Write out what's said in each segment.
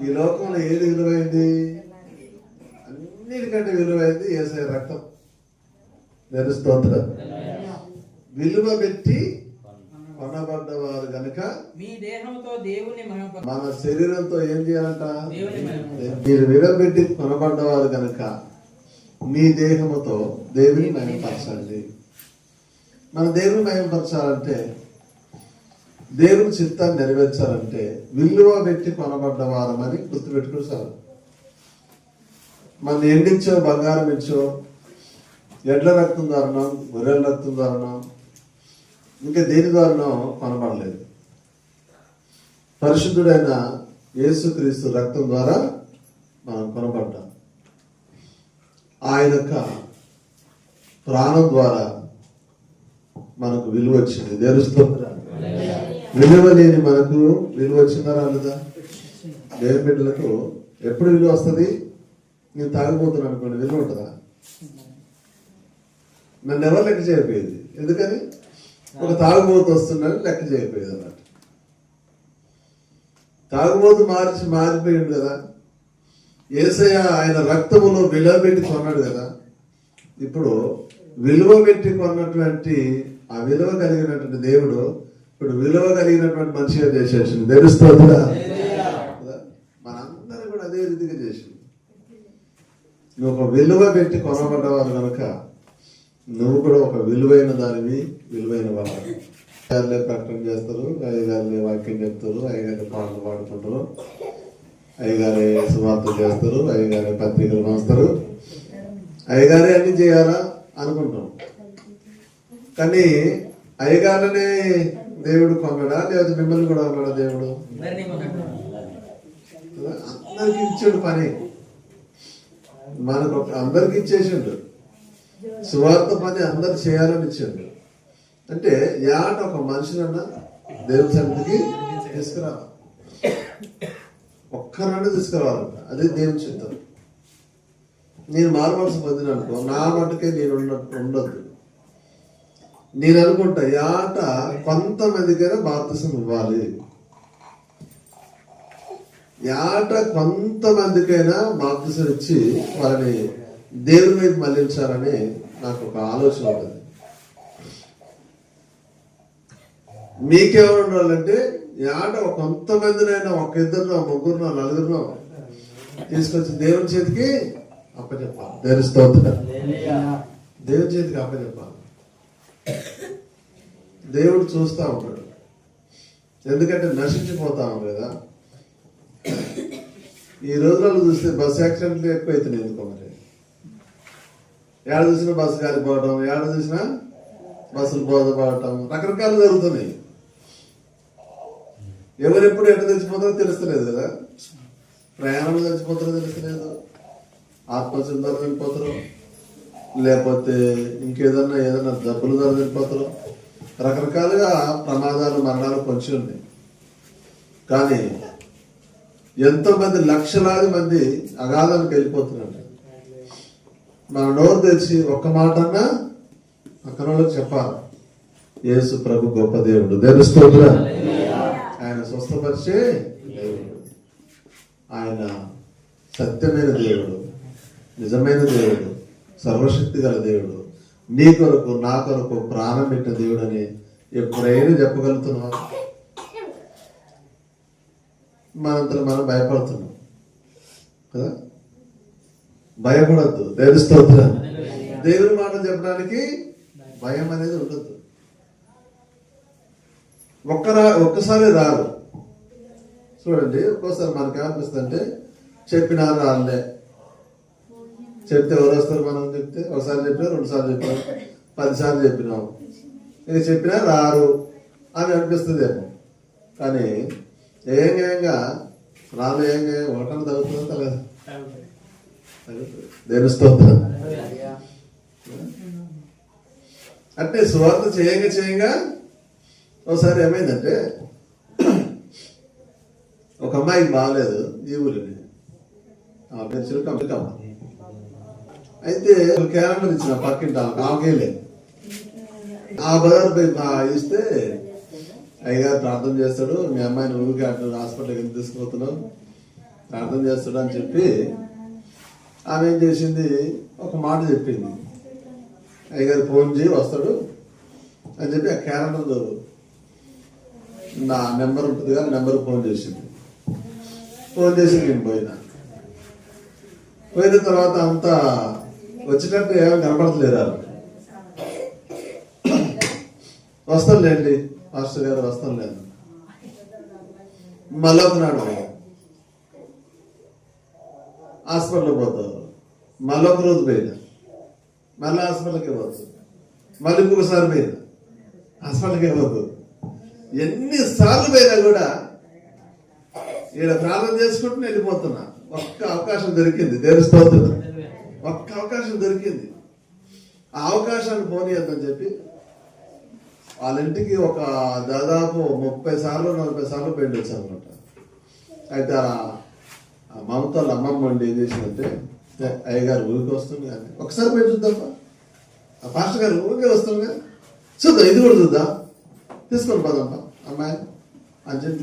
ఈ లోకంలో ఏది విలువైంది? అన్నిటికంటే విలువైంది యేసయ్య రక్తం. స్తోత్రం. విలువ పెట్టి కొనబడ్డవారు గనుక మీ దేహంతో దేవుని మన శరీరంతో ఏం చేయాలంట? మీరు విలువ పెట్టి కొనబడ్డవారు గనుక మీ దేహముతో దేవుని మహిమపరచండి. మన దేవుని మహిమపరచాలంటే, దేవుని చిత్తాన్ని నెరవేర్చాలంటే విలువ పెట్టి కొనబడ్డవారమని గుర్తుపెట్టుకుని చాలు. మన ఎండిచ్చో, బంగారం ఇచ్చో, ఎడ్ల రక్తం ద్వారానో, గొర్రెల రక్తం ద్వారానో, ఇంకా దేని ద్వారానో కొనబడలేదు. పరిశుద్ధుడైన యేసుక్రీస్తు రక్తం ద్వారా మనం కొనబడ్డాం. ఆయన యొక్క ప్రాణం ద్వారా మనకు విలువ వచ్చింది. తెలుస్తుందా? విలువ లేని మనకు విలువ వచ్చిందా రాలేదా? దేవుని బిడ్డలకు ఎప్పుడు విలువ వస్తుంది? నేను తాగిపోతున్నాను అనుకోండి, విలువ ఉంటుందా? నన్ను ఎవరు లెక్క చేయకపోయేది. ఎందుకని? ఒక తాగుబోతు వస్తుందని లెక్క చేయకపోయేది అన్నట్టు. తాగుబోతు మారిపోయింది కదా. యేసయ్య ఆయన రక్తములో విలువ పెట్టి కొన్నాడు కదా. ఇప్పుడు విలువ పెట్టి కొన్నటువంటి ఆ విలువ కలిగినటువంటి దేవుడు ఇప్పుడు విలువ కలిగినటువంటి మనిషిగా చేసేసింది. తెలుస్తుందా? మనందరూ కూడా అదే రీతిగా చేసింది. నువ్వు ఒక విలువ పెట్టి కొనబడ్డవారు కనుక నువ్వు కూడా ఒక విలువైన దానివి, విలువైన వాడు. అయ్యగారులే ప్రకటన చేస్తారు, అయ్యగారులే వాక్యం చెప్తారు, అయ్యగారి పాటలు పాడుకుంటారు, అయ్యగారే సువార్తలు చేస్తారు, అయ్యగారే పత్రికలు రాస్తారు, అయ్యగారే అన్ని చేయాలా అనుకుంటాం. కానీ అయ్యగారనే దేవుడు కొన్నాడా, లేకపోతే మిమ్మల్ని కూడా కొన్నాడా దేవుడు? అందరికి ఇచ్చాడు పని, మనకు అందరికి ఇచ్చేసిండు. సువార్త పని అందరు చేయాలని ఇచ్చాడు. అంటే యాట ఒక మనిషినన్నా దేవుని సన్నిధికి తీసుకురావాలి, ఒక్కరన్నా తీసుకురావాలంట. అదే దేవుని చిత్తం. నేను మారుమనసు పొందిన అనుకో, నా మటుకే నేను ఉండద్దు. నేను అనుకుంటా యాట కొంతమందికైనా బాప్తిసం ఇవ్వాలి, యాట కొంతమందికైనా బాప్తిసం ఇచ్చి వారిని దేవుని మీద మళ్లించాలని నాకు ఒక ఆలోచన ఉంటుంది. మీకేమైనా ఉండాలంటే యాట కొంతమందినైనా, ఒక ఇద్దరునో, ముగ్గురునో, నలుగురునో తీసుకొచ్చి దేవుని చేతికి అప్పచెప్పాలి. దేవుని స్తోత్రం. దేవుని చేతికి అప్పచెప్పాలి. దేవుడు చూస్తూ ఉంటాడు. ఎందుకంటే నశించిపోతాము కదా. ఈ రోజులలో చూస్తే బస్సు యాక్సిడెంట్లు ఎక్కువ అవుతున్నాయి. ఎందుకో మరి ఏడ చూసినా బస్సు కాలిపోవటం, ఏడ చూసినా బస్సులు బోధపడటం, రకరకాలు జరుగుతున్నాయి. ఎవరెప్పుడు ఎట్లా తెచ్చిపోతారో తెలుస్తలేదు కదా. ప్రయాణంలో తెచ్చిపోతారో తెలుస్తలేదు, ఆత్మహత్యల ద్వారా చనిపోతారు, లేకపోతే ఏదైనా జబ్బుల ద్వారా చనిపోతారు. రకరకాలుగా ప్రమాదాలు, మరణాలు పొంచి ఉన్నాయి. కానీ ఎంతోమంది, లక్షలాది మంది అగాధానికి వెళ్ళిపోతున్నారు. మన నోరు తెచ్చి ఒక్క మాట అన్నా పక్కన వాళ్ళకి చెప్పాలి, యేసు ప్రభు గొప్ప దేవుడు. తెలుస్తుందా? ఆయన స్వస్థపరిచే దేవుడు, ఆయన సత్యమైన దేవుడు, నిజమైన దేవుడు, సర్వశక్తి గల దేవుడు, నీ కొరకు నా కొరకు ప్రాణం పెట్టిన దేవుడు అని ఎప్పుడైనా చెప్పగలుగుతున్నాం? మనంతా మనం భయపడుతున్నాం కదా. భయపడద్దు. తెలుస్తుందా? దేవుని మాట చెప్పడానికి భయం అనేది ఉండద్దు. ఒక్కసారి రాదు. చూడండి, ఒక్కోసారి మనకి ఏమనిపిస్తుందంటే చెప్పినారు రాలే, చెప్తే ఎవరు వస్తారు? మనం చెప్తే ఒకసారి చెప్పినా, 2 సార్లు చెప్పినాం, 10 సార్లు చెప్పినాం, ఇది చెప్పినా రారు అని అనిపిస్తుందేమో. కానీ ఏంగా రాలే, ఏంగా ఒకటని తగ్గుతుందా లేదా? తెలుస్తుందా? అంటే సువార్త చేయంగా ఒకసారి ఏమైందంటే, ఒక అమ్మాయికి బాగాలేదు ఈ ఊరిని, ఆ పేరు చిలకమ్మ. అయితే క్యాలెండర్ ఇచ్చిన పక్కింటి ఆమెకేలే. ఆ బజార్ పోయి ఇస్తే అయ్యగారు ప్రార్థన చేస్తాడు, మీ అమ్మాయిని ఊరికి అటు హాస్పిటల్కి ఎందుకు తీసుకుపోతున్నావు, ప్రార్థన చేస్తాడు అని చెప్పి ఆమె ఏం చేసింది, ఒక మాట చెప్పింది, అయ్యగారు ఫోన్ చేయి వస్తాడు అని చెప్పి ఆ క్యాలెండర్ నా నెంబర్ ఉంటుంది కదా, నెంబర్ ఫోన్ చేసింది. ఫోన్ చేసి నేను పోయిన తర్వాత అంతా వచ్చేటట్టు ఏమీ కనపడతలేరు. వస్తానులేండి మాస్టర్ గారు, వస్తానులేదు. మళ్ళీ ఒకనాడు హాస్పిటల్కి పోతావు, మళ్ళీ ఒక రోజు పోయినా, మళ్ళీ హాస్పిటల్కి పోతావు, మళ్ళీ ఇంకొకసారి పోయినా హాస్పిటల్కి పోతావు. ఎన్నిసార్లు పోయినా కూడా ఈడ ప్రార్థన చేసుకుంటూ వెళ్ళిపోతున్నా. ఒక్క అవకాశం దొరికింది, దేవుని స్తోత్రం, ఒక్క అవకాశం దొరికింది. ఆ అవకాశాన్ని పోనీయద్దని చెప్పి వాళ్ళ ఇంటికి ఒక దాదాపు 30 సార్లు 40 సార్లు పెయింట్ వచ్చాను అనమాట. అయితే ఆ మమతాలు అమ్మమ్మ ఉండి ఏం చేసిందంటే, అయ్యగారు ఊరికి వస్తుంది కానీ ఒకసారి పోయి చూద్దామా, ఆ పాస్టర్ గారు ఊరికే వస్తుంది కానీ చూద్దాం, ఇది కూడా చూద్దాం, తీసుకొని పోదాంపా అమ్మాయి అని చెప్పి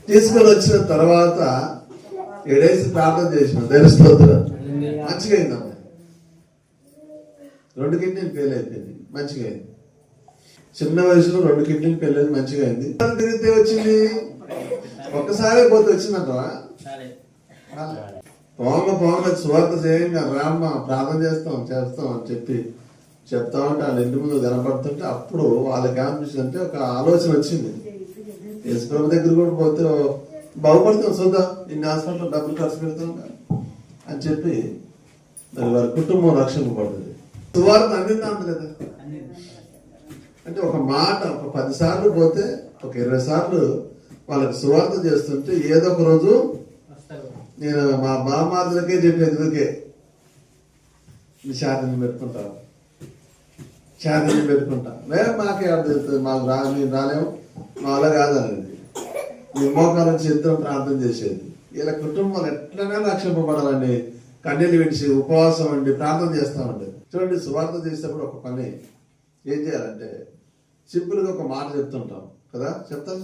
తీసుకొని వచ్చిన తర్వాత 7 డేస్ ప్రార్థన చేసిన, తెలుస్తుంది మంచిగా అయింది. అమ్మాయి 2 కిడ్నీలు ఫెయిల్ అయిపోయింది, మంచిగా అయింది. చిన్న వయసులో 2 కిడ్నీలు ఫెయిల్ అయింది, మంచిగా అయింది. తిరిగితే వచ్చింది, ఒక్కసారి పోతే వచ్చిందంటవా, పోంగ సువార్త చేయంగా రామ్మ ప్రార్థన చేస్తాం అని చెప్పి చెప్తా ఉంటే వాళ్ళ ఇంటి ముందు కనపడుతుంటే అప్పుడు వాళ్ళకి ఏమనిపించిందంటే ఒక ఆలోచన వచ్చింది, యేసుప్రభు దగ్గర కూడా పోతే బాగుపడుతాం, చూద్దాం, ఇన్ని హాస్పిటల్ డబ్బులు ఖర్చు పెడతాం అని చెప్పి మరి వారి కుటుంబం రక్షింపబడుతుంది. సువార్త అందిందా అందలేదా అంటే ఒక మాట ఒక 10 సార్లు పోతే ఒక 20 సార్లు వాళ్ళకి సువార్త చేస్తుంటే ఏదో ఒక రోజు నేను మా బామార్దులకే చెప్పేది, ఊరికే మీ శాంతిని పెట్టుకుంటాను, శాంతిని పెట్టుకుంటా, మేము మాకే అర్థం మాకు మేము రాలేము, మా అలా కాదనేది. మీ మోకాల నుంచి ఇద్దరం ప్రార్థన చేసేది. ఇలా కుటుంబాలు ఎట్లనే రక్షింపబడాలని కన్నీళ్ళు విడిచి ఉపవాసం అండి ప్రార్థన చేస్తామండి. చూడండి, సువార్త చేసేటప్పుడు ఒక పని ఏం చేయాలంటే సింపుల్గా ఒక మాట చెప్తుంటాం కదా, చెప్తారు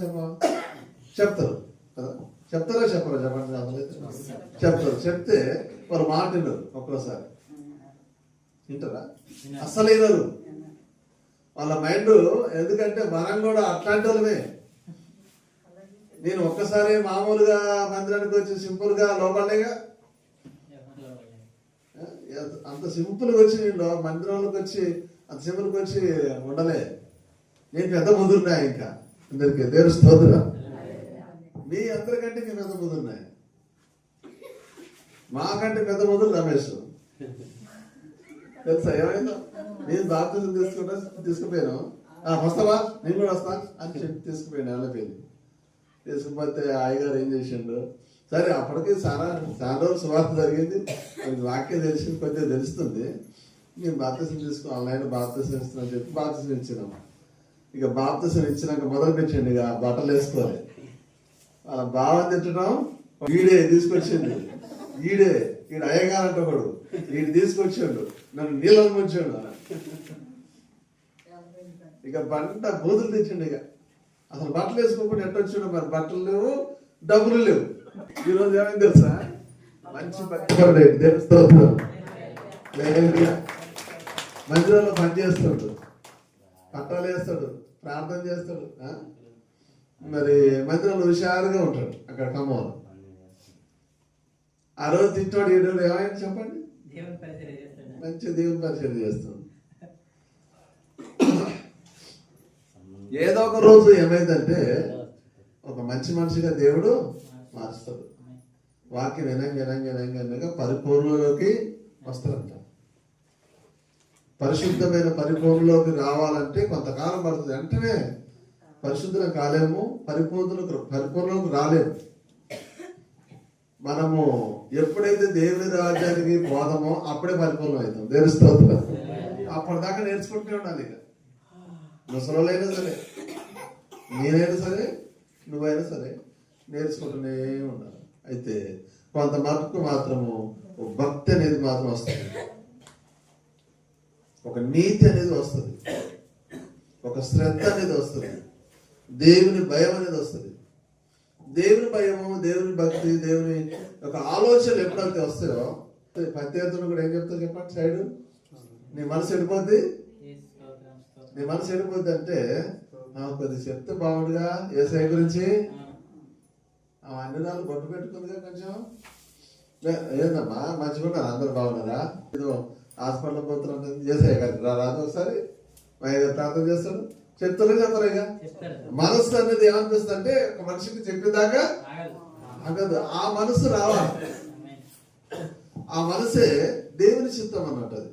కదా, చెప్తారా చెప్పరా చెప్పండి, చెప్తారు. చెప్తే వారు మాట వినరు, ఒక్కోసారి వింటారా, అస్సలు వినరు. వాళ్ళ మైండ్, ఎందుకంటే మనం కూడా అట్లాంటి వాళ్ళమే. నేను ఒక్కసారి మామూలుగా మందిరానికి వచ్చి సింపుల్ గా లోపలేగా, అంత సింపుల్ గా వచ్చి నేను మందిరంలోకి వచ్చి అంత సింపుల్ గా వచ్చి ఉండలే. నేను పెద్ద ముదురున్నా, ఇంకా అందరికి దేవుని స్తోత్రం. మీ అందరికంటే నేను పెద్ద ముదురున్నాయి, మాకంటే పెద్ద ముదురు రమేష్. తెలుసా ఏమైందో, నేను బాప్తిజం తీసుకుపోయాను, వస్తావా నేను కూడా వస్తా అని చెప్పి తీసుకుపోయాను. వెళ్ళపోయింది. తీసుకుపోతే అయ్యగారు ఏం చేసిండు, సరే అప్పటికి చాలా రోజులు సువార్త జరిగింది, వాక్యం తెలిసింది, కొద్దిగా తెలుస్తుంది. నేను బాప్తిజం ఆన్లైన్ బాప్తిజం ఇస్తున్నాను చెప్పి బాప్తిజం ఇచ్చినాము. ఇక బాప్తిజం ఇచ్చినాక మొదలు పెట్టండి, ఇక బట్టలు వేసుకోవాలి. వాళ్ళ బాగా తిట్టడం, ఈడే తీసుకొచ్చింది, ఈడ అయ్యగారంటే ఒకడు వీడు తీసుకొచ్చాడు, నన్ను నీళ్ళని ముంచాడు. ఇక బంట బూతులు తెచ్చిండు. ఇక అసలు బట్టలు వేసుకోకుండా ఎట్టొచ్చాడు, మరి బట్టలు లేవు, డబ్బులు లేవు. ఈరోజు ఏమైంది తెలుసా, మంచి మందిరంలో పని చేస్తాడు, పట్టాలు వేస్తాడు, ప్రార్థన చేస్తాడు, మరి మందిరంలో హుషారుగా ఉంటాడు. అక్కడ ఖమ్మంలో ఆ రోజు తిట్టాడు, ఈ రోజు ఏమైంది చెప్పండి, మంచి దేవుని పరిచయం చేస్తాడు. ఏదో ఒక రోజు ఏమైందంటే ఒక మంచి మనిషిగా దేవుడు మారుస్తాడు. వాక్యం వినంగా పరిపూర్ణలోకి వస్తారంట. పరిశుద్ధమైన పరిపూర్ణలోకి రావాలంటే కొంతకాలం పడుతుంది. వెంటనే పరిశుద్ధం కాలేము, పరిపూర్ణలోకి రాలేము. మనము ఎప్పుడైతే దేవుని రాజ్యానికి పోదామో అప్పుడే పరిపూర్ణం అవుతాం. దేవుని స్తోత్రం. అప్పటిదాకా నేర్చుకుంటూనే ఉండాలి. ఇక ముసలోళ్ళైనా సరే, నేనైనా సరే, నువ్వైనా సరే నేర్చుకుంటూనే ఉండాలి. అయితే కొంత మటుకు మాత్రము భక్తి అనేది మాత్రం వస్తుంది, ఒక నీతి అనేది వస్తుంది, ఒక శ్రద్ధ అనేది వస్తుంది, దేవుని భయం అనేది వస్తుంది. దేవుని భయము, దేవుని భక్తి, దేవుని ఒక ఆలోచనలు ఎప్పుడైతే వస్తాయో, ప్రత్యేకతను కూడా ఏం చెప్తా చెప్పండి సైడు, నీ మనసు ఎడిపోద్ది. నీ మనసు ఎడిపోద్ది అంటే కొద్దిగా చెప్తే బాగుండుగా యేసయ్య గురించి. అన్ని నాలుగు బొట్టు పెట్టుకుందిగా కొంచెం. ఏందమ్మా మంచిగా అందరు బాగున్నారా? ఏదో హాస్పిటల్ పోతున్నాం యేసయ్య గారికి రాదు ఒకసారి ప్రార్థన చేస్తాడు. చెప్తారు చెప్పరు. ఇక మనసు అనేది ఏమనిపిస్తుంది అంటే ఒక మనిషికి చెప్పేదాకా అగదు. ఆ మనసు రావాలి. ఆ మనసే దేవుని చిత్తం అన్నట్టు. అది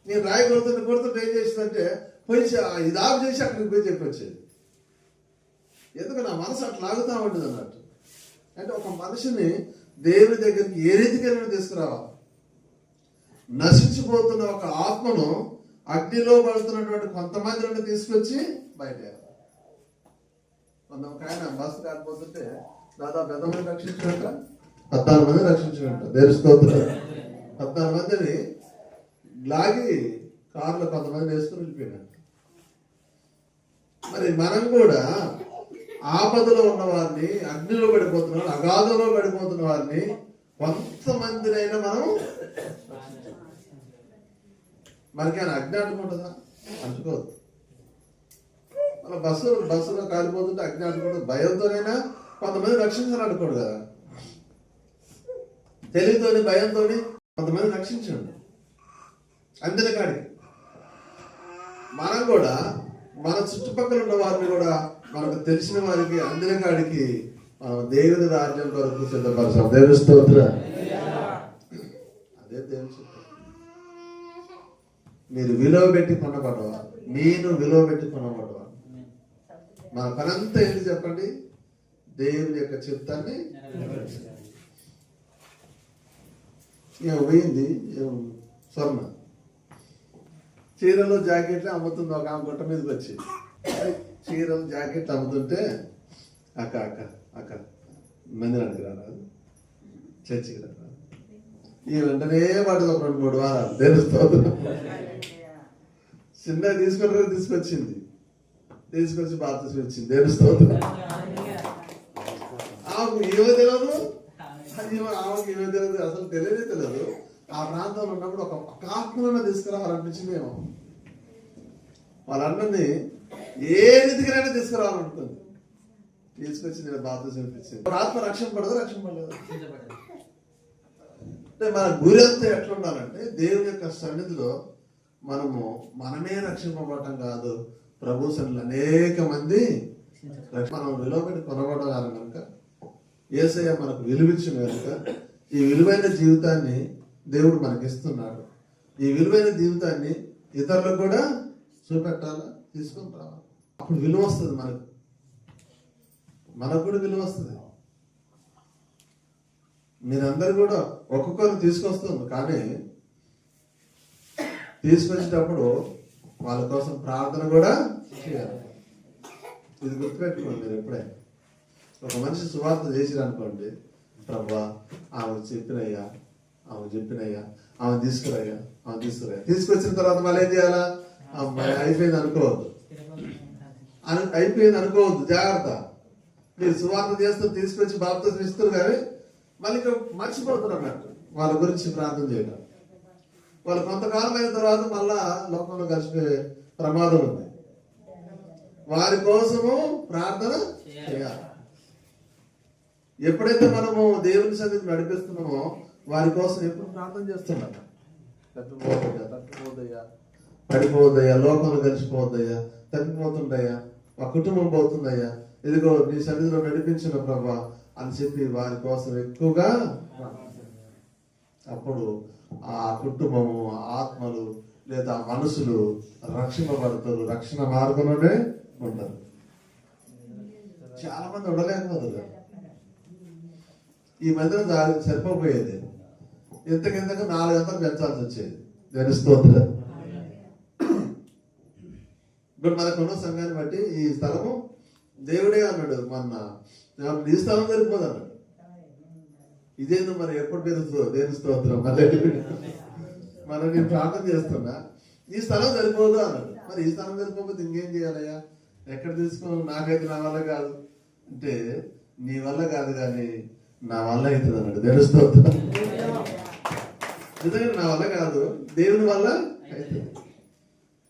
నేను రాయి కొడుతుంటే ఏం చేసిందంటే పోయి ఇది ఆఫ్ చేసి అక్కడికి పోయి చెప్పొచ్చేది. ఎందుకు నా మనసు అట్లా లాగుతా ఉంటుంది అన్నట్టు. అంటే ఒక మనిషిని దేవుని దగ్గరికి ఏ రీతికైనా తీసుకురావాలి. నశించిపోతున్న ఒక ఆత్మను అగ్నిలో పడుతున్నటువంటి కొంతమందిని తీసుకొచ్చి బయట ఒక ఆయన బస్సు కాకపోతుంటే దాదాపు ఎంతమంది రక్షించినట్ట? 14 మంది రక్షించినట్ట. దేవుని స్తోత్రం. 14 మందిని లాగి కారులో కొంతమంది వేసుకుని వెళ్ళిపోయినట్టు. మరి మనం కూడా ఆపదలో ఉన్న వారిని, అగ్నిలో పడిపోతున్న వారిని, అగాధంలో పడిపోతున్న వారిని కొంతమందినైనా మనం మనకేమైనా అగ్ని అంటుకుంటుందా? అంటుకోదు. మన బస్సులో కాలిపోతుంటే అగ్ని అంటుకోవద్దు. భయంతోనైనా కొంతమంది రక్షించాలని అనుకోడు కదా. తెలివితోని భయంతో కొంతమంది రక్షించండి. అందులో కాడికి మనం కూడా మన చుట్టుపక్కల ఉన్న వారిని కూడా మనకు తెలిసిన వారికి అందులో కాడికి మనం దేవుని రాజ్యం కొరకు సిద్ధపరచాం. దేవుని స్తోత్రం. అదే దేవుని చిత్తం. మీరు విలువ పెట్టి కొనబడవారు. నేను విలువ పెట్టి కొనబడవారు. మన పనంతా ఏంటి చెప్పండి? దేవుని యొక్క చిత్తాన్ని పోయింది. స్వర్ణ చీరలు జాకెట్లు అమ్ముతుంది. ఒక ఆమె గుట్ట మీదకి వచ్చి చీరలు జాకెట్లు అమ్ముతుంటే అక్క అక్క అక్క మందిరానికి రారాదు, చర్చికి రారాదు. ఈ వెంటనే పడుతుంది ఒక 2-3 వారాలు. తెలుస్తుంది. చిన్న తీసుకొచ్చింది. తీసుకొచ్చి బాప్తిస్మం ఇచ్చింది. తెలుస్తుంది. ఆమెకు ఏమో తెలియదు. ఆమెకి ఏమో తెలియదు. అసలు తెలియదు. ఆ ప్రాంతంలో ఉన్నప్పుడు ఒక ఆత్మలను తీసుకురావాలనిపించిందేమో. వాళ్ళందరినీ ఏ రీతికైనా తీసుకురావాలనుకుంది. తీసుకొచ్చి నేను బాప్తిస్మం ఇప్పించింది. ఆత్మ రక్షణ పడదు. అంటే మన గురి అంతా ఎట్లా ఉండాలంటే దేవుని యొక్క సన్నిధిలో మనమే రక్షింపబడటం కాదు, ప్రభు సన్నిధిలో అనేక మంది మనం విలువ పెట్టి కొనబడాలి కనుక, యేసయ్య మనకు విలువిచ్చిన కనుక ఈ విలువైన జీవితాన్ని దేవుడు మనకి ఇస్తున్నాడు. ఈ విలువైన జీవితాన్ని ఇతరులకు కూడా చూపెట్టాలా, తీసుకొని రావాలి. అప్పుడు విలువ వస్తుంది. మనకు కూడా విలువ వస్తుంది. మీరందరూ కూడా ఒక్కొక్కరు తీసుకొస్తుంది. కానీ తీసుకొచ్చేటప్పుడు వాళ్ళ కోసం ప్రార్థన కూడా చేయాలి. ఇది గుర్తుపెట్టుకోండి. మీరు ఎప్పుడైనా ఒక మనిషి సువార్త చేసిరనుకోండి, ప్రభువా ఆమెకు చెప్పినయ్యా, ఆమె తీసుకురయ్యా. తీసుకొచ్చిన తర్వాత మళ్ళీ ఏం చేయాలా? అమ్మాయి అయిపోయింది అనుకోవద్దు. జాగ్రత్త. మీరు సువార్త చేస్తూ తీసుకొచ్చి బాప్తిస్మం ఇస్తారు కానీ మళ్ళీ ఇంకా మర్చిపోతున్నారు అన్నట్టు వాళ్ళ గురించి ప్రార్థన చేయడం. వాళ్ళు కొంతకాలం అయిన తర్వాత మళ్ళా లోకంలో కలిసిపోయే ప్రమాదం ఉంది. వారి కోసము ప్రార్థన చేయాలి. ఎప్పుడైతే మనము దేవుని సన్నిధిని నడిపిస్తున్నామో వారి కోసం ఎప్పుడు ప్రార్థన చేస్తున్నాం. తప్పిపోద్దయ్యా, పడిపోవద్దయ్యా, లోకంలో కలిసిపోవద్దయ్యా, తప్పిపోతుండయ్యా, మా కుటుంబం పోతుందయ్యా, ఇదిగో నీ సన్నిధిలో నడిపించిన ప్రభా అని చెప్పి వారి కోసం ఎక్కువగా. అప్పుడు ఆ కుటుంబము, ఆత్మలు లేదా మనుషులు రక్షింపబడతారు. రక్షణ మార్గంలోనే ఉంటారు. చాలా మంది ఉండలేకపోతారు. ఈ మధ్యన సరిపోయేది. ఇంతకింతకు 4 గంటలు పెంచాల్సి వచ్చేది. దేవుని స్తోత్రం. ఇప్పుడు మనకున్న సంఘాన్ని బట్టి ఈ స్థలము దేవుడే అన్నాడు. ఈ స్థలం సరిపోదు అన్నాడు. ఇదేందు మరి ఎప్పుడు పెరుగుతుందో. దేవుని స్తోత్రం. మనం నేను ప్రార్థన చేస్తున్నా, ఈ స్థలం సరిపోదు అన్నాడు. మరి ఈ స్థలం సరిపోతే ఇంకేం చేయాలయ్యా? ఎక్కడ తీసుకో? నాకైతే నా వల్ల కాదు. అంటే నీ వల్ల కాదు కానీ నా వల్ల అవుతుంది అన్నాడు. తెలుస్తుంది నిజంగా నా వల్ల కాదు, దేవుని వల్ల అవుతుంది.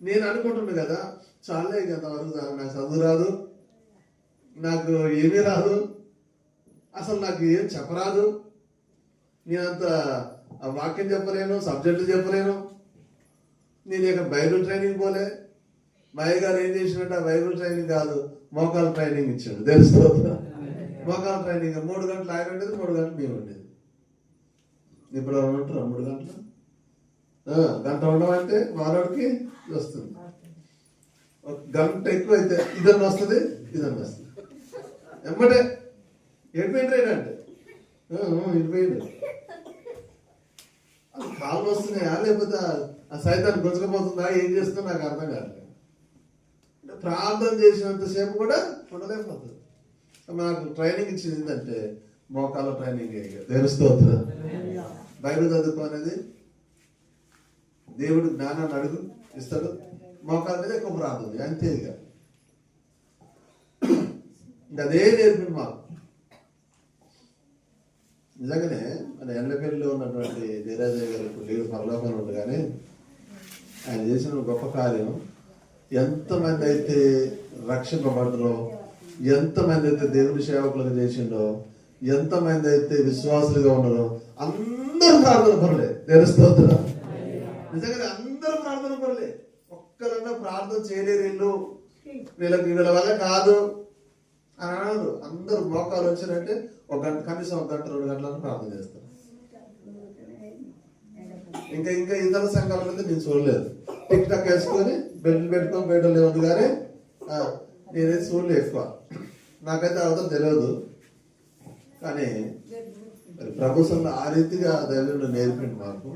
నేను అనుకుంటున్నా కదా, చాలే కదా వరకు నాకు చదువు రాదు, నాకు ఏమీ రాదు, అసలు నాకు ఏం చెప్పరాదు, నేనంత వాక్యం చెప్పలేను, సబ్జెక్టులు చెప్పలేను, నేను ఇక బైబిల్ ట్రైనింగ్ పోలే. మా అయ్య గారు ఏం చేసినట్టు ఆ బైబిల్ ట్రైనింగ్ కాదు, మోకాల ట్రైనింగ్ ఇచ్చాడు. తెలుస్తుంది మోకాల ట్రైనింగ్ 3 గంటలు ఆయన ఉండేది, 3 గంటలు మేము ఉండేది. ఇప్పుడు ఉంటారా 3 గంటలు? గంట ఉండమంటే మానవుడికి వస్తుంది. ఒక గంట ఎక్కువ అయితే ఇదన్నా వస్తుంది, ఇదన్నా వస్తుంది. ఎమ్మటే ఎడిపోయింది రైట్ ఇడిపోయింది. కాళ్ళు వస్తున్నాయా లేకపోతే ఆ సైతాన్ని గుంజకపోతుందా, ఏం చేస్తుందో నాకు అర్థం కాదు. ప్రార్థన చేసినంతసేపు కూడా ఉండలేకపోతుంది. నాకు ట్రైనింగ్ ఇచ్చింది ఏంటంటే మోకాల ట్రైనింగ్. తెలుస్తుంది బైబిల్ చదువుకో అనేది, దేవుడు జ్ఞానాన్ని అడుగు ఇస్తాడు, మోకాల మీద ఎక్కువ ప్రార్థన, అంతే. ఇక అదే నేర్పింది మాకు. నిజంగానే మన ఎండపల్లిలో ఉన్నటువంటి ధీరాజయ్య గారు ఇప్పుడు లేడు, పరలోకంలో ఉంది. కానీ ఆయన చేసిన గొప్ప కార్యం, ఎంతమంది అయితే రక్షింపబడ్డరో, ఎంతమంది అయితే దేవుని సేవకులుగా చేసిండో, ఎంతమంది అయితే విశ్వాసులుగా ఉన్నారో అందరూ ప్రార్థన పనులే. తెలుస్తుంది నిజంగానే అందరూ ప్రార్థన పనులే. ఒక్కరన్నా ప్రార్థన చేయలేరు, వీళ్ళ వల్ల కాదు అని అనరు. అందరూ మోకాలు వచ్చినట్టే ఒక గంట, కనీసం 1 గంట 2 గంటలను ప్రార్థన చేస్తారు. ఇంకా ఇతర సంఘాలలో నేను చూడలేదు. టిక్ టాక్ వేసుకొని బెల్ట్ పెట్టుకొని బయట లేవద్దు, కానీ నేనైతే చూడలేదు ఎక్కువ. నాకైతే అవతల తెలియదు, కానీ మరి ప్రభుత్వంలో ఆ రీతిగా దైవంలో నేర్పిండి మాకు.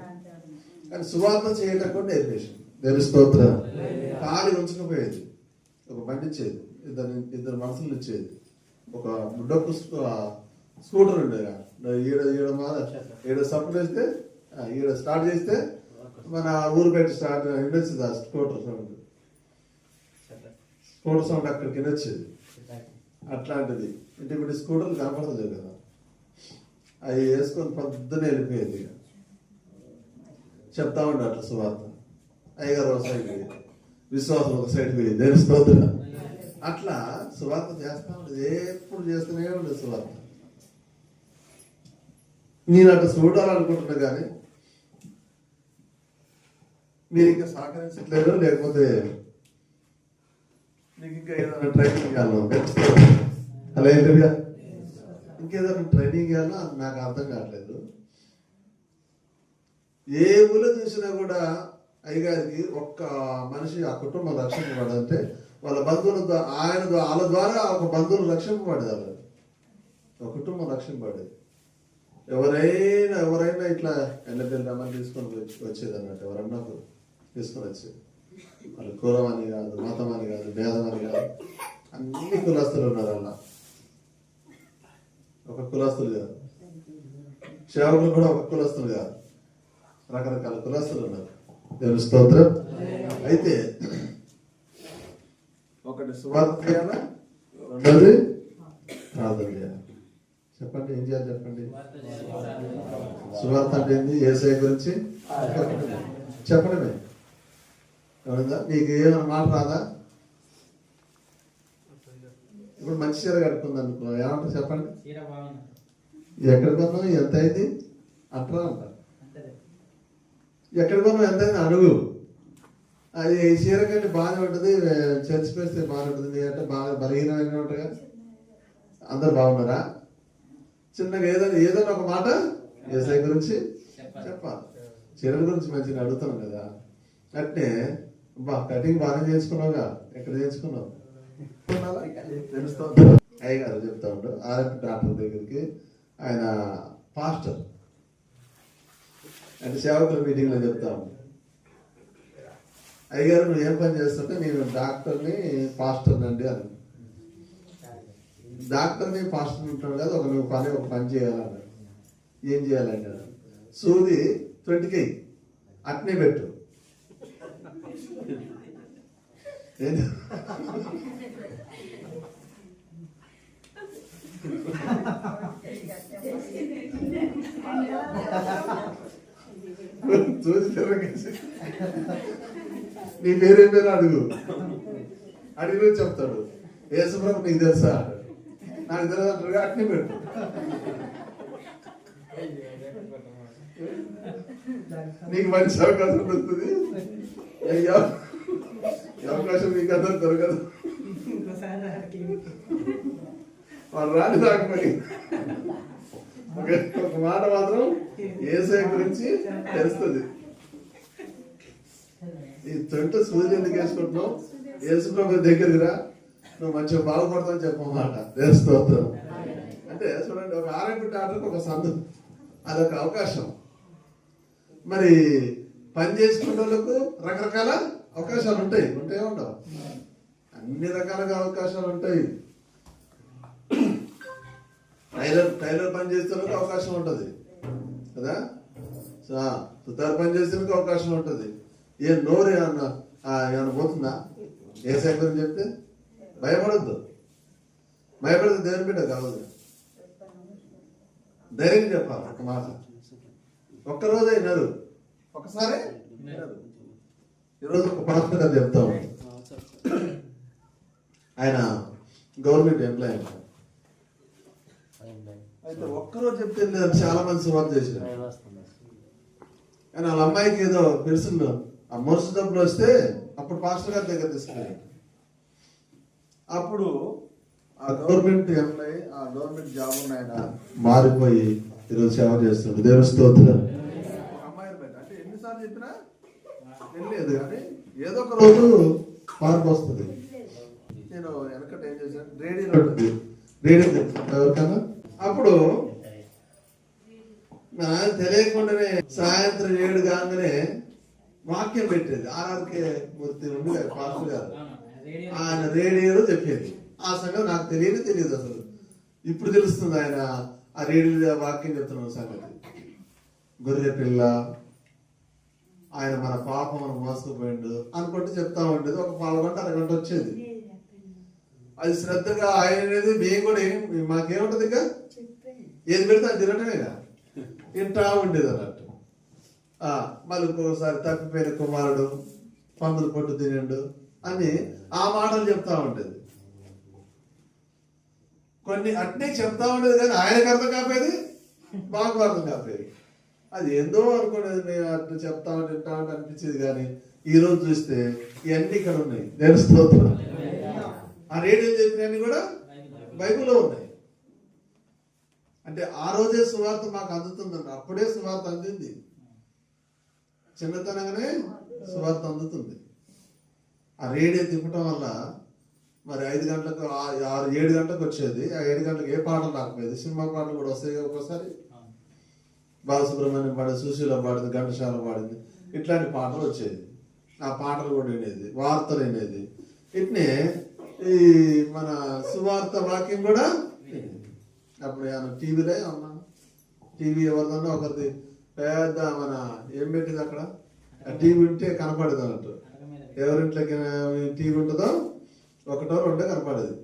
కానీ సువార్త చేయటం కూడా నేర్పేసింది. తెలుస్తోత్ర ఖాళీ ఉంచకపోయేది, ఒక బండి ఇచ్చేది, ఇద్దరు మనుషులు ఇచ్చేది, ఒక డొక్కు స్కూటర్ ఉండేది. ఈడ సపోర్ట్ వేస్తే, ఈడ స్టార్ట్ చేస్తే మన ఊరు బయట స్టార్ట్ వినొచ్చింది. ఆ స్కూటర్ సౌండ్ అక్కడికి వినొచ్చేది. అట్లాంటిది అంటే ఇప్పుడు స్కూటర్లు కనపడలేదు కదా, అవి వేసుకొని పొద్దున్నే వెళ్ళిపోయేది. చెప్తా ఉండే అట్లా సువార్త. అయ్యగారు ఒక సైడ్ పోయేది, విశ్వాసం ఒక సైడ్ పోయేది. తెలుస్తుంది అట్లా సువార్త చేస్తా ఉండేది, ఎప్పుడు చేస్తూనే ఉండేది సువార్త. నేను అట్లా చూడాలనుకుంటున్నా, కానీ మీరు ఇంకా సహకరించట్లేదు, లేకపోతే నీకు ఇంకా ఏదైనా ట్రైనింగ్ ఇవ్వాలో అలా ఏంటిగా, ఇంకేదైనా ట్రైనింగ్ ఇవ్వాలో నాకు అర్థం కావట్లేదు. ఏ ఊళ్ళో చూసినా కూడా అయ్యగారికి ఒక్క మనిషి ఆ కుటుంబం రక్షింపబడంటే వాళ్ళ బంధువుల వాళ్ళ ద్వారా ఒక బంధువులు రక్షింపబడేది, ఒక కుటుంబం రక్షింపబడేది. ఎవరైనా ఇట్లా ఎండపల్లి రమ్మని తీసుకొని వచ్చేది అన్నట్టు, ఎవరన్నా తీసుకొని వచ్చేది. వాళ్ళు కులం అని కాదు, మతం అని కాదు, భేదం అని కాదు, అన్ని కులస్తులు ఉన్నారు అలా. ఒక కులస్తులు కాదు, సేవకులు కూడా ఒక కులస్తులు కాదు, రకరకాల కులస్తులు ఉన్నారు. దేవుని స్తోత్రం. అయితే ఒకటి సువార్త చేయాలా, రెండోది ప్రార్థన చేయాలి. చెప్పండి, ఏం చేయాలి చెప్పండి. సువార్త అంటే ఏంది? యేసయ్య గురించి చెప్పడమే. ఎవరిందా నీకు ఏమైనా మాట రాదా? ఇప్పుడు మంచి చీర కట్టుకుంది అనుకో, ఏమంటారు చెప్పండి? ఎక్కడ కొన్నావు, ఎంత అయింది అంటారా? అంటారు. ఎక్కడ కొన్నావు, ఎంత అయింది అడుగు. అది ఈ చీర కంటే బాగానే ఉంటుంది, చర్చిపేస్తే బాగానే ఉంటుంది అంటే బాగా బలహీనమైన ఉంటాయి. అందరు బాగున్నారా? చిన్నగా ఏదైనా ఒక మాట యేసయ్య గురించి చెప్పాలి. చీరల గురించి మంచిగా అడుగుతాను కదా. అంటే కటింగ్ బాగానే చేసుకున్నావుగా, ఎక్కడ చేసుకున్నావు? తెలుస్తుంది. అయ్యగారు చెప్తా ఉంటాడు, ఆర్ఎంపీ డాక్టర్ దగ్గరికి. ఆయన పాస్టర్ అంటే సేవకుల మీటింగ్లో చెప్తా ఉంటాడు, అయ్యగారు నువ్వు ఏం పని చేస్తుంటే నేను డాక్టర్ని పాస్టర్ని అండి అని. డాక్టర్ని పాస్టర్ని ఉంటాడు కదా, ఒక పని చేయాలన్నాడు. ఏం చేయాలంటే సూది 20K అట్నే పెట్టు. చూసి తిరగేసి నీ పేరేం పేరు అడుగు, అడిగి చెప్తాడు. యేసుప్రభు నీకు తెలుసా, నాకు తెలియదు అంటారు, అట్నే పెట్టు. నీకు మంచి అవకాశం వస్తుంది. అయ్యా ఈ అవకాశం నీకు అందరూ దొరకదు. వాడు రాని రాకపోయి ఒక మాట మాత్రం యేసయ్య గురించి తెలుస్తుంది. ఈ తొంట సూర్యుడు ఎందుకు వేసుకుంటున్నావు, యేసుప్రభు దగ్గరికి రా, నువ్వు మంచిగా బాగుపడతావు చెప్పమాట స్తోత్రం. అంటే చూడండి, ఒక ఆరోగ్య ఆటకు ఒక సందు, అదొక అవకాశం. మరి పని చేసుకునే వాళ్ళకు రకరకాల అవకాశాలు ఉంటాయి, ఉండవు, అన్ని రకాలుగా అవకాశాలు ఉంటాయి. టైలర్ పని చేస్తున్నకు అవకాశం ఉంటుంది కదా, సుతారు పని చేస్తున్నకు అవకాశం ఉంటుంది. ఏ నోరు ఏమన్నా పోతుందా యేసయ్య గురించి చెప్తే? భయపడద్దు, దేవుని బిడ్డ కావద్దు, ధైర్యం చెప్పాలి. ఒక మాట ఒక్కరోజే వినరు, ఒకసారి వినరు. ఈరోజు ఒక పాస్టర్ గారు చెప్తాము, ఆయన గవర్నమెంట్ ఎంప్లాయ్. అయితే ఒక్కరోజు చెప్తే చాలా మంది సువార్త చేశారు. కానీ వాళ్ళ అమ్మాయికి ఏదో పెరుసుందో ఆ మొరుసు డబ్బులు వస్తే అప్పుడు పాస్టర్ గారి దగ్గర తీసుకెళ్ళారు. అప్పుడు ఆ గవర్నమెంట్ ఎంప్లాయ్, ఆ గవర్నమెంట్ జాబ్ ఉన్న ఆయన మారిపోయి ఈరోజు సేవ చేస్తున్నాడు. దేవుని స్తోత్రం. అమ్మాయిని బయట అంటే ఎన్నిసార్లు చెప్పినా వెళ్ళలేదు, కానీ ఏదో ఒక రోజు మార్పు వస్తుంది. నేను వెనకట ఏం చేశాను, రేడియోలో ఉంటుంది, రేడియో ఎవరికన్నా. అప్పుడు తెలియకుండానే సాయంత్రం 7 కాగానే వాక్యం పెట్టేది. ఆర్ఆర్కే మూర్తి ఉండి పాస్టర్ గారు, ఆయన రేడియోలో చెప్పేది. ఆ సంగతి నాకు తెలియదు అసలు. ఇప్పుడు తెలుస్తుంది ఆయన ఆ రేడియో వాక్యం చెప్తున్న సంగతి. గొర్రె పిల్ల, ఆయన మన పాపం మనం మోసుకుపోయిండు అనుకుంటే చెప్తా ఉండేది. ఒక 1/2 గంట అరగంట వచ్చేది. అది శ్రద్ధగా ఆయన అనేది మేము కూడా మాకేముంటది, ఇంకా ఏది పెడితే అది తినటమేగా, తింటా ఉండేది అన్నట్టు. మళ్ళీ ఇంకోసారి తప్పిపోయిన కుమారుడు, పందులు పొట్టు తినండు అని ఆ మాటలు చెప్తా ఉండేది. కొన్ని అట్నే చెప్తా ఉండేది, కానీ ఆయనకు అర్థం కాపోయేది, మాకు అర్థం కాపోయేది. అది ఏందో అనుకునేది, మేము అట్లా చెప్తా తింటా ఉంటే అనిపించేది. కానీ ఈ రోజు చూస్తే ఇవన్నీ ఇక్కడ ఉన్నాయి. దేవుని స్తోత్రం. ఆ రేడియో చెప్పినవన్నీ కూడా బైబిల్లో ఉన్నాయి. అంటే ఆ రోజే సువార్త మాకు అందుతుందండి. అప్పుడే సువార్త అందింది, చిన్నతనంగానే సువార్త అందుతుంది. ఆ రేడియో తిప్పటం వల్ల మరి 5 గంటలకు 6-7 గంటలకు వచ్చేది. ఆ 7 గంటలకు ఏ పాటలు రాకపోయేది, సినిమా పాటలు కూడా వస్తాయి. ఒక్కోసారి బాలసుబ్రహ్మణ్యం పాడింది, సుశీల పాడింది, ఘంటసాల పాడింది, ఇట్లాంటి పాటలు వచ్చేది. ఆ పాటలు కూడా వినేది, వార్తలు వినేది. ఇట్నే ఈ మన సువార్త వాక్యం కూడా అప్పుడు టీవీలో ఉన్నా, టీవీ ఎవరిదన్నా ఒకరిది పెద్ద మన ఏం పెట్టింది అక్కడ, టీవీ ఉంటే కనపడేది అన్నట్టు. ఎవరింట్లోకి టీవీ ఉంటుందో 1 or 2 కనపడేది.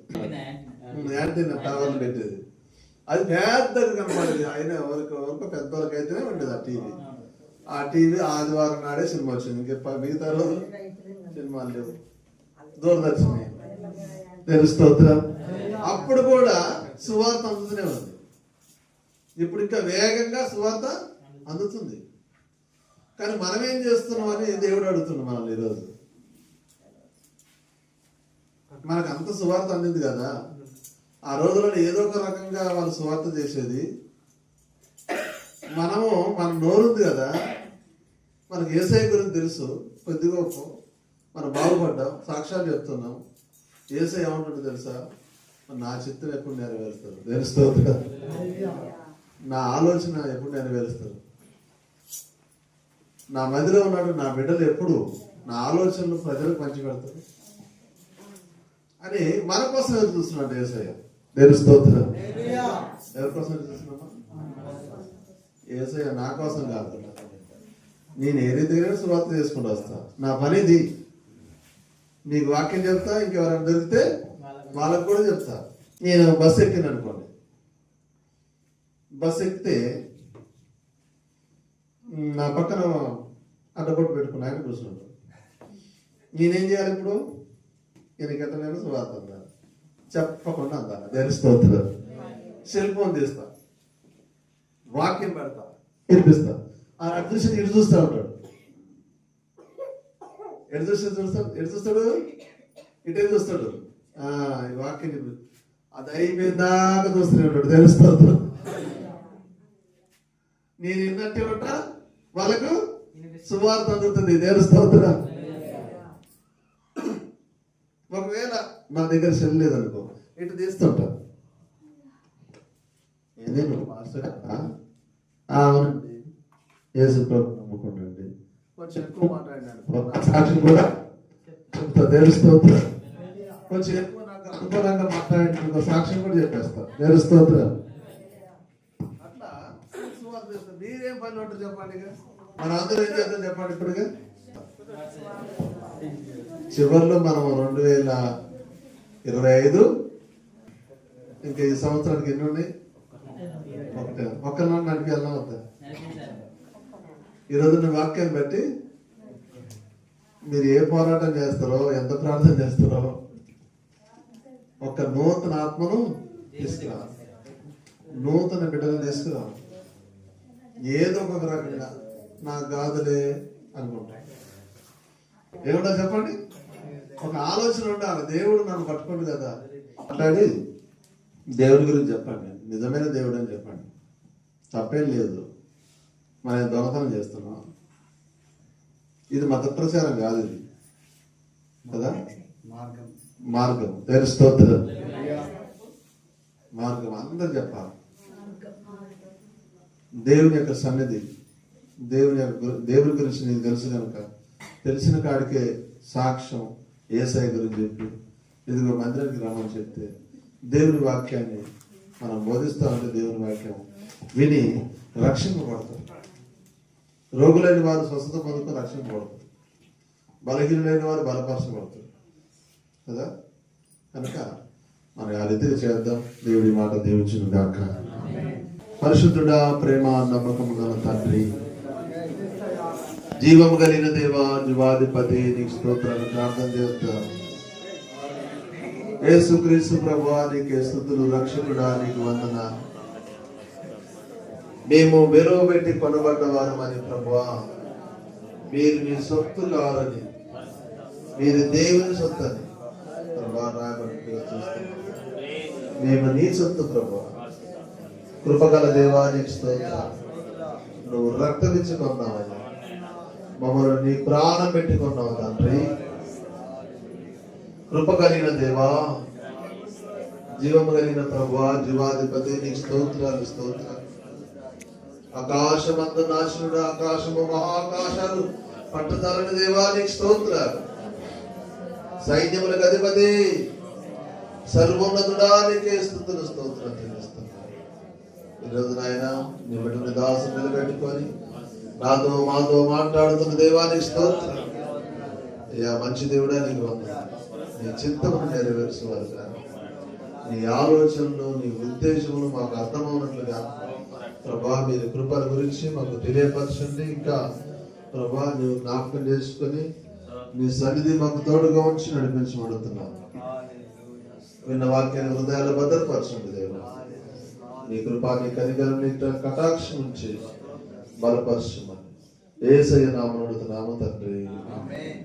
యాంటీనా టవర్లు పెట్టేది, అది పెద్దగా కనపడేది. అయినా ఎవరికి పెద్దవాళ్ళకి అయితేనే ఉండేది ఆ టీవీ. ఆ టీవీ ఆదివారం నాడే సినిమా వచ్చింది, ఇంకా మిగతా రోజు సినిమాలు లేవు. దూరదర్శన్ తెలుస్తోత్రం. అప్పుడు కూడా సువార్త అందుతూనే ఉంది. ఇప్పుడు ఇంకా వేగంగా సువార్త అందుతుంది. కానీ మనం ఏం చేస్తున్నాం అని దేవుడు అడుగుతున్నాం మనల్ని. ఈరోజు మనకు అంత సువార్త అందింది కదా. ఆ రోజుల్లో ఏదో ఒక రకంగా వాళ్ళు సువార్త చేసేది. మనము మన నోరుంది కదా, మనకు యేసయ్య గురించి తెలుసు కొద్దిగా, మనం బాగుపడ్డాం, సాక్ష్యాలు చెప్తున్నాం. యేసయ్య ఏమంటుందో తెలుసా, నా చిత్తం ఎప్పుడు నెరవేరుస్తారు, తెలుస్తుంది. నా ఆలోచన ఎప్పుడు నెరవేరుస్తారు, నా మదిలో ఉన్నాడు నా బిడ్డలు ఎప్పుడు నా ఆలోచనలు ప్రజలకు పంచి పెడతారు అని మన కోసం ఎదురు చూస్తున్నాడు యేసయ్య. తెలుస్తోత్రం. ఎవరి కోసం ఎదురు చూస్తున్నామా? యేసయ్య నా కోసం కాదు, నేను ఏ రీతిగా సువార్త చేసుకుంటూ వస్తా. నా పనిది, నీకు వాక్యం చెప్తా, ఇంకెవరైనా దొరికితే వాళ్ళకు కూడా చెప్తా. నేను బస్సు ఎక్కిన అనుకోండి, బస్ ఎక్కితే నా పక్కన అడ్డగొట్టు పెట్టుకుని ఆయన కూర్చున్నాడు. నేనేం చేయాలి ఇప్పుడు? ఈయనకెట్ట నేను సువార్త అందాను, చెప్పకుండా అందాను. ధరిస్తోత్రం. సెల్ ఫోన్ తీస్తా, వాక్యం పెడతా, వినిపిస్తా. ఆ అదృశ్యం ఇటు చూస్తూ ఉంటాడు. ఎటు చూస్తాడు, ఇటే చూస్తాడు. ఈ వాక్యం అది అయిపోయిందాక చూస్తూనే ఉంటాడు. తెలుస్తోత్రం. నేను విన్నట్టే ఉంటా, వాళ్ళకు సువార్త అందుతుంది. తెలుస్తోత్రం. ఒకవేళ నా దగ్గర సెల్ లేదనుకో, ఇటు తీస్తుంటా. నేను మాస్టర్ అవునండి, యేసు ప్రభు నమ్ముకోండి, కొంచెం ఎక్కువ మాట్లాడినాను, సాక్షి కూడా చెప్తా. తెలుస్తోత్రం. కొంచెం ఎక్కువ నాకు అనుకూలంగా మాట్లాడిన సాక్ష్యం కూడా చెప్పేస్తా. తెలుస్తోత్రం. అట్లా మీరేం పని ఉంటుంది చెప్పండి. మన అందరూ ఏం చేద్దాం చెప్పండి. ఇప్పుడుగా చివరిలో మనం 2025 ఇంకా ఈ సంవత్సరానికి ఎన్ని ఉన్నాయి? ఒక్కరినాడు నడిపి వెళ్ళడం వద్దా? ఈరోజు వాక్యాన్ని బట్టి మీరు ఏ పోరాటం చేస్తారో, ఎంత ప్రార్థన చేస్తారో, ఒక నూతన ఆత్మను తీసుకురావాలి, నూతన బిడ్డను తీసుకురావాలి. ఏదో ఒక రకంగా నాకు కాదులే అనుకుంటా. ఏముంటా చెప్పండి? ఒక ఆలోచన ఉండాలి. దేవుడు నన్ను పట్టుకోండి కదా, మాట్లాడి దేవుడి గురించి చెప్పండి. నిజమైన దేవుడు అని చెప్పండి. తప్పేం లేదు. మనం దొంగతనం చేస్తున్నాం, ఇది మత ప్రచారం కాదు, ఇది కదా మార్గం. తెలుస్తోత్రం. మార్గం అందరు చెప్పాలి. దేవుని యొక్క సన్నిధి, దేవుని గురించి నీకు తెలుసు కనుక తెలిసిన కాడికే సాక్ష్యం యేసయ్య గురించి చెప్పి ఇదిగో మందిరానికి రమ్మని చెప్తే దేవుని వాక్యాన్ని మనం బోధిస్తా ఉంటే దేవుని వాక్యం విని రక్షింపబడతారు. రోగులైన వారు స్వస్థత పొందుకొని రక్షింపబడతారు, బలహీనులైన వారు బలపరచబడతారు కదా. కనుక మనం ఆ రీతిగా చేద్దాం. దేవుడి మాట దీవించును గాక. పరిశుద్ధుడా, ప్రేమ నమ్మకము గల తండ్రి, జీవము కలిగిన దేవా, జీవాధిపతి, నీకు స్తోత్రాలు ప్రార్థన చేస్తా. యేసుక్రీస్తు ప్రభువా, నీకే స్తుతులు. రక్షకుడా, నీకు వందనాలు. మేము విలువ పెట్టి కొనబడ్డవారమని ప్రభువా, మీరు మీ సొత్తు కావాలని, మీరు దేవుని సొత్తు అని ప్రభువా రాయబడిగా చూస్తున్నాం. మేము నీ సొత్తు ప్రభువా. కృపగల దేవా, నీకు స్తోత్రాలు. నువ్వు రక్తమిచ్చి కొన్నావయ్యా, మమ్మల్ని నీ ప్రాణం పెట్టుకున్నావు తండ్రి. కృప కలిగిన దేవా, జీవము కలిగిన ప్రభువా, జీవాధిపతి, నీకు స్తోత్రాలు స్తోత్రాలు. ఆకాశమందు నాశనుడు, ఆకాశము మహాకాశాలు పట్టుదలని దేవా, నీకు స్తోత్రాలు. సైన్యములకు అధిపతి, సర్వోన్నతుడా, నీకే స్తుతులు స్తోత్రం చెల్లిస్తున్నాను. ఈరోజు నాయన నీ బిడ్డని దాసుని నిలబెట్టుకొని నాతో మాతో మాట్లాడుతున్న దేవానికి స్తోత్రం. అయ్యా మంచి దేవుడా, నీకు వందనాలు. నీ చిత్తమును నెరవేర్చేవారు కానీ నీ ఆలోచనలు, నీ ఉద్దేశములు మాకు అర్థమవునట్లుగా ప్రభా మీరు కృపల గురించి మాకు తెలియపరచండి. ఇంకా ప్రభా నువ్వు జ్ఞాపకం చేసుకొని నీ సన్నిధి మాకు తోడుగా ఉంచి నడిపించబడుతున్నాను. విన్న వాక్యాన్ని హృదయాలు భద్రపరచండి దేవుడు. నీ కృపా, నీ కనికరం, నీ కటాక్షం నుంచి బలపరచమని యేసయ్య నామమున తండ్రి, ఆమేన్.